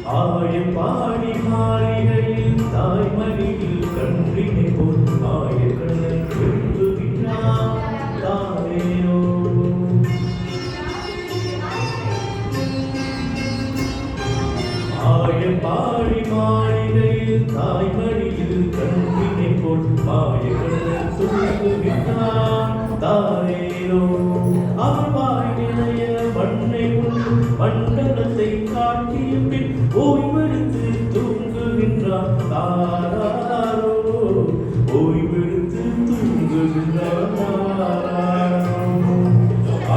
ஆயப்பாடி மாளிகையில் தாய்மடியில் கன்றினை போல் ஆயக்கண்ணன் எழுதுகின்றான் தானேயோ. ஆயப்பாடி மாளிகையில் தாய்மடியில் கன்றினை போல் ஆயக்கண்ணன் தூங்குகின்றான் தானேயோ. அவன் வாய் நிறைய மண்ணை உண்டு மண்டலத்தை காட்டிய பின் ஓய்வெடுத்து தூங்குகின்றான் தாராரோ. ஓய்வெடுத்து தூங்குகின்றான் தாராரோ.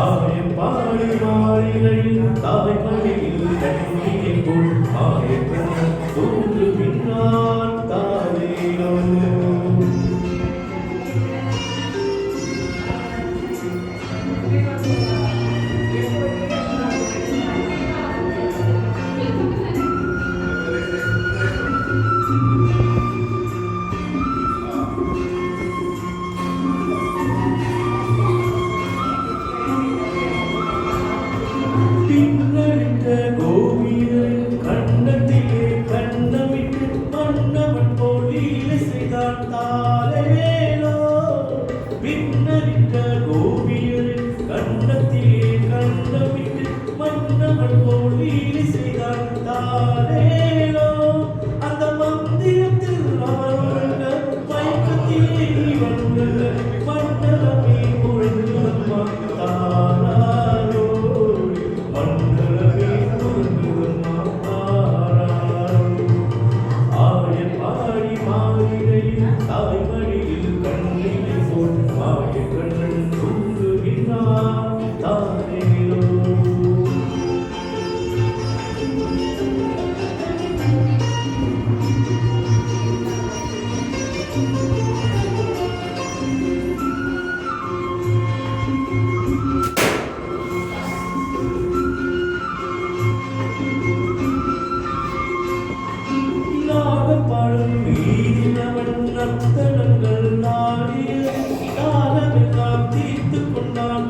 ஆயப்பாடி மாளிகையில் தாய்மடியில் கன்றினை போல் ஆயக்கண்ணன் தூங்குகின்றான் தானேயோ. பின்னடித்த கோவிலின் கண்ணத்திலே கண்ணமிட்டு மன்னவன் போல் லீலை செய்தான் தாலேலோ. பின்னடித்த கோவிலின் கண்ணத்திலே கண்ணமிட்டு மன்னவன் போல் லீலை செய்தான் தாலேலோ. அந்த மந்திரத்தில் அவன் மயக்கத்திலே வந்த மண்டலமே முழங்குதம்மா தாராரோ. மண்டலமே முழங்குதம்மா தாராரோ. ஆயப்பாடி மாளிகையில் தாய்மடியில் கன்றினை போல் ஆயக்கண்ணன் தூங்குகின்றான் தானேயோ. நாகப்பழம் வீதினவன் நர்த்தனங்கள் நாடிய காலமெல்லாம் தீர்த்து கொண்டான்.